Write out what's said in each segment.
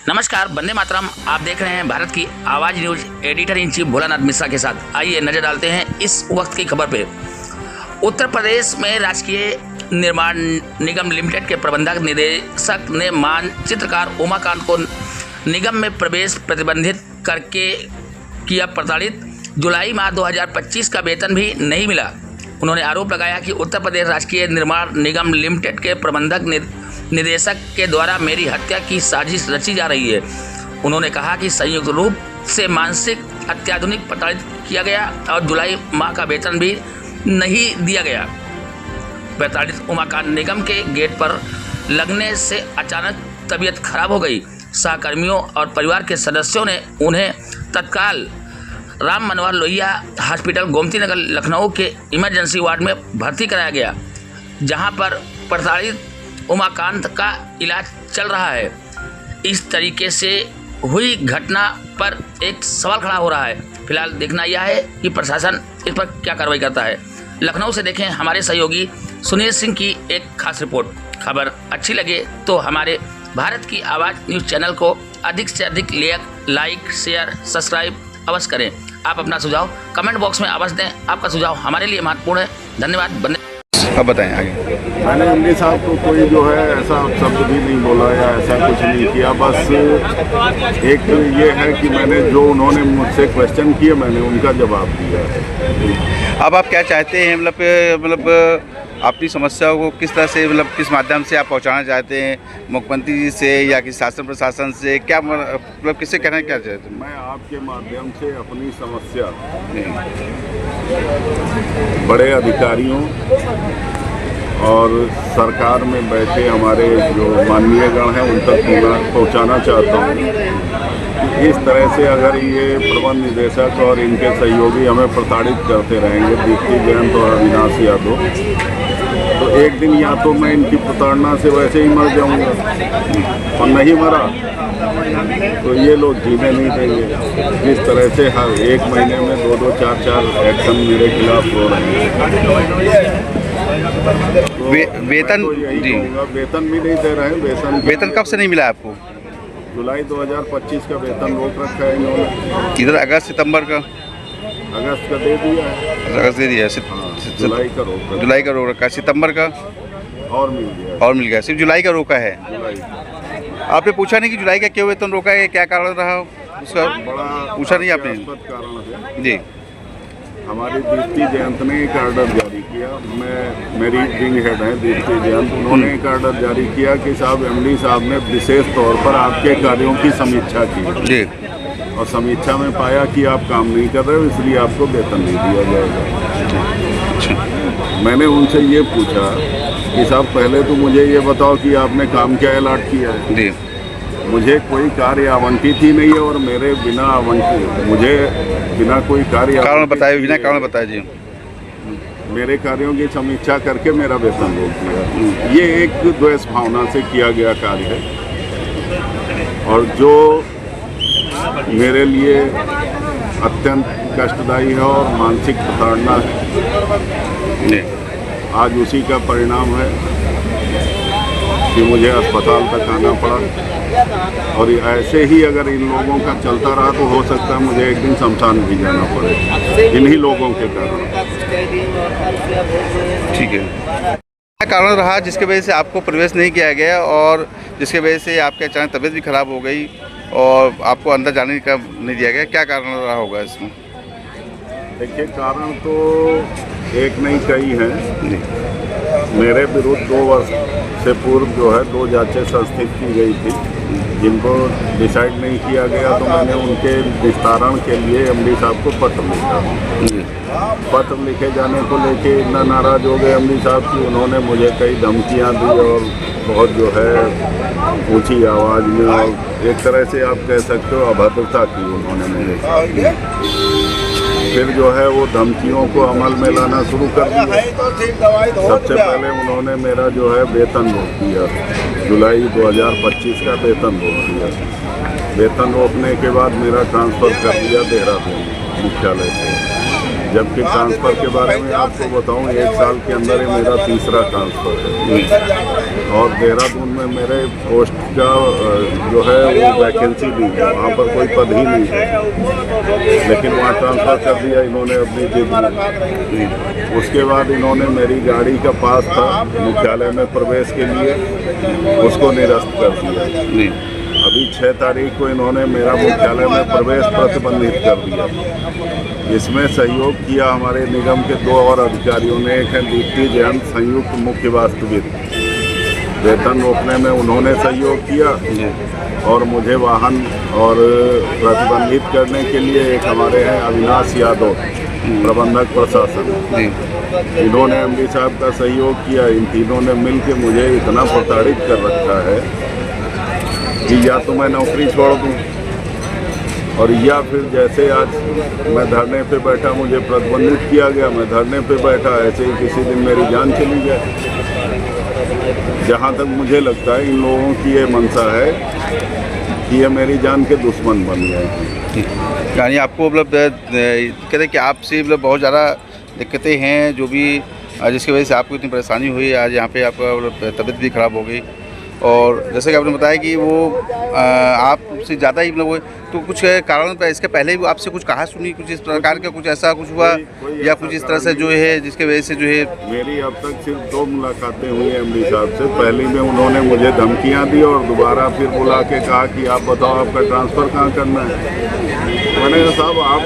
नमस्कार, वंदे मातरम। आप देख रहे हैं भारत की आवाज news, editor in chief Bholanath Mishra के साथ। आइए नजर डालते हैं इस वक्त की खबर पे। उत्तर प्रदेश में राजकीय निर्माण निगम लिमिटेड के प्रबंधक निदेशक ने मानचित्रकार उमाकांत को निगम में प्रवेश प्रतिबंधित करके किया प्रताड़ित। जुलाई माह 2025 का वेतन भी नहीं मिला। उन्होंने आरोप लगाया कि उत्तर प्रदेश राजकीय निर्माण निगम लिमिटेड के प्रबंधक निदेशक के द्वारा मेरी हत्या की साजिश रची जा रही है। उन्होंने कहा कि संयुक्त रूप से मानसिक अत्याधुनिक प्रताड़ित किया गया और जुलाई माह का वेतन भी नहीं दिया गया। प्रताड़ित उमाकांत निगम के गेट पर लगने से अचानक तबीयत खराब हो गई। सहकर्मियों और परिवार के सदस्यों ने उन्हें तत्काल राम मनोहर लोहिया हॉस्पिटल गोमती नगर लखनऊ के इमरजेंसी वार्ड में भर्ती कराया गया, जहां पर प्रताड़ित उमाकांत का इलाज चल रहा है। इस तरीके से हुई घटना पर एक सवाल खड़ा हो रहा है। फिलहाल देखना यह है कि प्रशासन इस पर क्या कार्रवाई करता है। लखनऊ से देखें हमारे सहयोगी सुनील सिंह की एक खास रिपोर्ट। खबर अच्छी लगे तो हमारे भारत की आवाज़ न्यूज़ चैनल को अधिक से अधिक लाइक शेयर सब्सक्राइब अवश्य करें। आप अपना सुझाव कमेंट बॉक्स में अवश्य दें। आपका सुझाव हमारे लिए महत्वपूर्ण है। धन्यवाद। अब बताएं आगे। मैंने एमडी साहब को कोई जो है ऐसा शब्द भी नहीं बोला या ऐसा कुछ नहीं किया। बस एक ये है कि मैंने जो उन्होंने मुझसे क्वेश्चन किए मैंने उनका जवाब दिया है। अब आप क्या चाहते हैं, मतलब अपनी समस्याओं को किस तरह से, मतलब किस माध्यम से आप पहुंचाना चाहते हैं? मुख्यमंत्री जी से या कि शासन प्रशासन से, क्या मतलब किससे कहना क्या चाहते हैं? मैं आपके माध्यम से अपनी समस्या बड़े अधिकारियों और सरकार में बैठे हमारे जो माननीय गण हैं उन तक पहुँचाना चाहता हूँ कि इस तरह से अगर ये प्रबंध निदेशक और इनके सहयोगी हमें प्रताड़ित करते रहेंगे, दीप्ति जयंत और अविनाश यादव, तो एक दिन या तो मैं इनकी प्रताड़ना से वैसे ही मर जाऊंगा और नहीं मरा तो ये लोग जीने नहीं देंगे। जिस तरह से हर एक महीने में 2-2, 4-4 एक्शन मेरे खिलाफ हो रहे हैं। तो वेतन तो जी, वेतन भी नहीं दे रहे हैं। वेतन कब से नहीं मिला आपको? जुलाई 2025 का वेतन रोक रखा है इन्होंने। इधर अगस्त सितंबर का? अगस्त का दे दिया है। अगस्त दे दिया है। जुलाई का रोक रखा है। सितंबर का और मिल गया। सिर्फ जुलाई का रोका है। जुलाई आपने पूछा नहीं कि जुलाई का क्यों वेतन रोका है, क्या कारण रहा उसका? बड़ा पूछा नहीं आपने? कारण है जी। हमारी दीप्ति जयंत ने एक ऑर्डर जारी किया। मेरी विंग हेड है दीप्ति जयंत। उन्होंने एक ऑर्डर जारी किया कि साहब एमडी साहब ने विशेष तौर पर आपके कार्यों की समीक्षा की जी, और समीक्षा में पाया कि आप काम नहीं कर रहे हो, इसलिए आपको वेतन नहीं दिया जाएगा। मैंने उनसे ये पूछा कि साहब पहले तो मुझे ये बताओ कि आपने काम क्या अलॉट किया है। जी। मुझे कोई कार्य आवंटित ही नहीं है और मेरे बिना आवंटित मुझे बिना कोई कार्य कारण बताए, बिना कारण बताए जी, मेरे कार्यों की समीक्षा करके मेरा वेतन रोक दिया। ये एक द्वेष भावना से किया गया कार्य है और जो मेरे लिए अत्यंत कष्टदायी है और मानसिक प्रताड़ना है। आज उसी का परिणाम है कि मुझे अस्पताल तक आना पड़ा और ऐसे ही अगर इन लोगों का चलता रहा तो हो सकता है मुझे एक दिन शमशान भी जाना पड़े इन्हीं लोगों के कारण। ठीक है। क्या कारण रहा जिसके वजह से आपको प्रवेश नहीं किया गया और जिसके वजह से आपके अचानक तबीयत भी खराब हो गई और आपको अंदर जाने का नहीं दिया गया? क्या कारण रहा होगा इसमें? देखिए, कारण तो एक नहीं कई हैं। मेरे विरुद्ध 2 वर्ष से पूर्व जो है 2 जांचें संस्थित की गई थी जिनको डिसाइड नहीं किया गया, तो मैंने उनके विस्तारण के लिए एमडी साहब को पत्र लिखा। पत्र लिखे जाने को लेके इतना नाराज हो गए एमडी साहब कि उन्होंने मुझे कई धमकियां दी और बहुत जो है ऊंची आवाज़ में और एक तरह से आप कह सकते हो अभद्रता की उन्होंने मुझे। फिर जो है वो धमकियों को अमल में लाना शुरू कर दिया। सबसे पहले उन्होंने मेरा जो है वेतन रोक दिया। जुलाई 2025 का वेतन रोक दिया। वेतन रोकने के बाद मेरा ट्रांसफ़र कर दिया देहरादून मुख्यालय से। जबकि ट्रांसफ़र के बारे में आपको बताऊं, 1 साल के अंदर ये मेरा तीसरा ट्रांसफ़र है और देहरादून में मेरे पोस्ट का जो है वो वैकेंसी नहीं है, वहाँ पर कोई पद ही नहीं है, लेकिन वहाँ ट्रांसफ़र कर दिया इन्होंने अपनी जिद में। उसके बाद इन्होंने मेरी गाड़ी का पास था मुख्यालय में प्रवेश के लिए, उसको निरस्त कर दिया। अभी 6 तारीख को इन्होंने मेरा मुख्यालय में प्रवेश प्रतिबंधित कर दिया। इसमें सहयोग किया हमारे निगम के 2 और अधिकारियों ने। एक है दीप्ति जैन, संयुक्त मुख्य वास्तुविद। वेतन रोकने में उन्होंने सहयोग किया और मुझे वाहन और प्रतिबंधित करने के लिए एक हमारे हैं अविनाश यादव, प्रबंधक प्रशासन, इन्होंने एमडी साहब का सहयोग किया। इन तीनों ने मिलकर मुझे इतना प्रताड़ित कर रखा है कि या तो मैं नौकरी छोड़ दूं और या फिर जैसे आज मैं धरने पे बैठा, मुझे प्रतिबंधित किया गया, मैं धरने पे बैठा, ऐसे ही किसी दिन मेरी जान चली जाए। जहाँ तक मुझे लगता है इन लोगों की ये मंशा है कि ये मेरी जान के दुश्मन बन गए। यानी आपको मतलब कहते हैं कि आपसे मतलब बहुत ज़्यादा दिक्कतें हैं, जो भी जिसकी वजह से आपको इतनी परेशानी हुई। आज यहाँ पे आपका मतलब तबीयत भी ख़राब हो गई, और जैसे कि आपने बताया कि वो आपसे ज़्यादा ही मतलब वो, तो कुछ कारण पर इसके पहले भी आपसे कुछ कहा सुनी, कुछ इस प्रकार का कुछ ऐसा कुछ हुआ या कुछ इस तरह से जो है जिसके वजह से जो है? मेरी अब तक सिर्फ 2 मुलाकातें हुई एमडी साहब से। पहली में उन्होंने मुझे धमकियां दी और दोबारा फिर बुला के कहा कि आप बताओ आपका ट्रांसफ़र कहाँ करना है। मैंने कहा साहब आप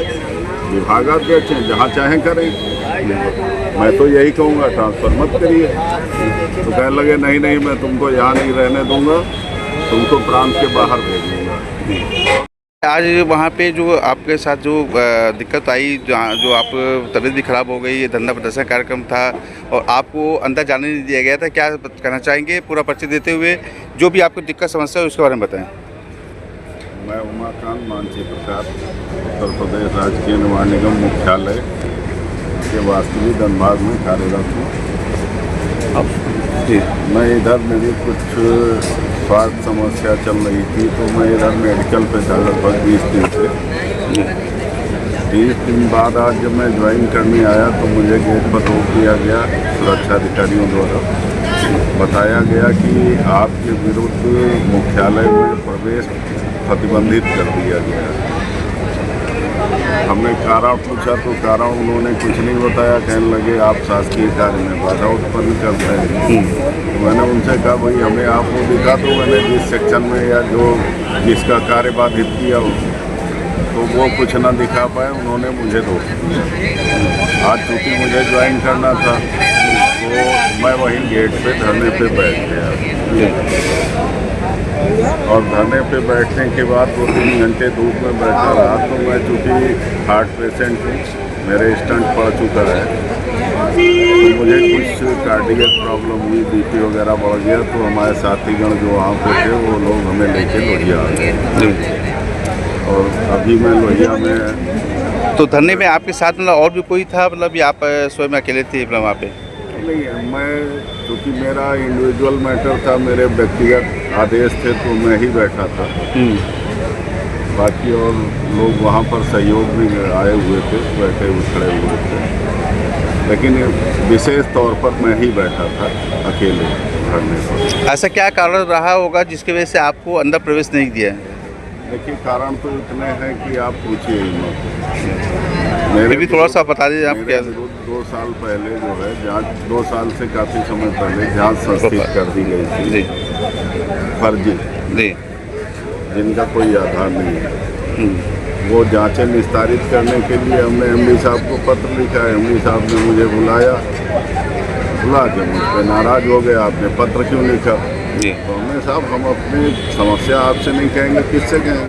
विभागाध्यक्ष हैं, जहाँ चाहें करें, मैं तो यही कहूँगा ट्रांसफ़र मत करिए। तो कहने लगे नहीं नहीं, मैं तुमको यहाँ नहीं रहने दूँगा, तुमको प्रांत के बाहर भेज दूँगा। आज वहाँ पे जो आपके साथ जो दिक्कत आई, जो आप तबीयत भी ख़राब हो गई, ये धरना प्रदर्शन कार्यक्रम था और आपको अंदर जाने नहीं दिया गया था, क्या कहना चाहेंगे पूरा परिचय देते हुए? जो भी आपको दिक्कत समस्या है उसके बारे में बताएं। मैं उमाकांत मानसी प्रसाद, उत्तर प्रदेश राजकीय निर्माण निगम मुख्यालय के वास्तविक अनुभाग में कार्यरत हूँ। अब जी मैं इधर मेरी कुछ स्वास्थ्य समस्या चल रही थी, तो मैं इधर मेडिकल पे था लगभग 20 दिन से। 30 दिन बाद आज जब मैं ज्वाइन करने आया तो मुझे गेट पर रोक दिया गया सुरक्षा अधिकारियों द्वारा। बताया गया कि आपके विरुद्ध मुख्यालय में प्रवेश प्रतिबंधित कर दिया गया। हमने कारण पूछा तो कारण उन्होंने कुछ नहीं बताया। कहने लगे आप शासकीय कार्य में बाधा उत्पन्न करते हैं। मैंने उनसे कहा भाई हमें आप वो दिखा दो, मैंने जिस सेक्शन में या जो जिसका कार्य बाधित किया हो, तो वो कुछ ना दिखा पाए, उन्होंने मुझे रोक दिया। आज चूँकि मुझे ज्वाइन करना था तो मैं वहीं गेट पे धरने पे बैठ गया और धरने पे बैठने के बाद 2-3 घंटे धूप में बैठा रहा। तो मैं चूँकि हार्ट पेशेंट हूँ, मेरे स्टंट पड़ चुका है, तो मुझे कुछ कार्डियक प्रॉब्लम हुई, बीपी वगैरह बढ़ गया। तो हमारे साथीगण जो वहाँ पे थे वो लोग हमें लेके लोहिया आ गए और अभी मैं लोहिया में। तो धरने में आपके साथ मतलब और भी कोई था, मतलब या आप स्वयं अकेले थे मतलब वहाँ पे? नहीं, मैं क्योंकि मेरा इंडिविजुअल मैटर था, मेरे व्यक्तिगत आदेश थे, तो मैं ही बैठा था। बाकी और लोग वहाँ पर सहयोग भी आए हुए थे, बैठे हुए खड़े हुए थे, लेकिन विशेष तौर पर मैं ही बैठा था अकेले धरने पर। ऐसा क्या कारण रहा होगा जिसकी वजह से आपको अंदर प्रवेश नहीं दिया? देखिए कारण तो इतने हैं कि आप पूछिए ही मत। मेरे भी थोड़ा सा बता दीजिए आप क्या? 2 साल पहले जो है जांच, 2 साल से काफ़ी समय पहले जांच संस्थित कर दी गई थी फर्जी, जिनका कोई आधार नहीं है। वो जांचें निस्तारित करने के लिए हमने एमडी साहब को पत्र लिखा। एमडी साहब ने मुझे बुला के मुझ पर नाराज़ हो गए, आपने पत्र क्यों लिखा? तो हमने साहब हम अपनी समस्या आपसे नहीं कहेंगे, किससे कहेंगे?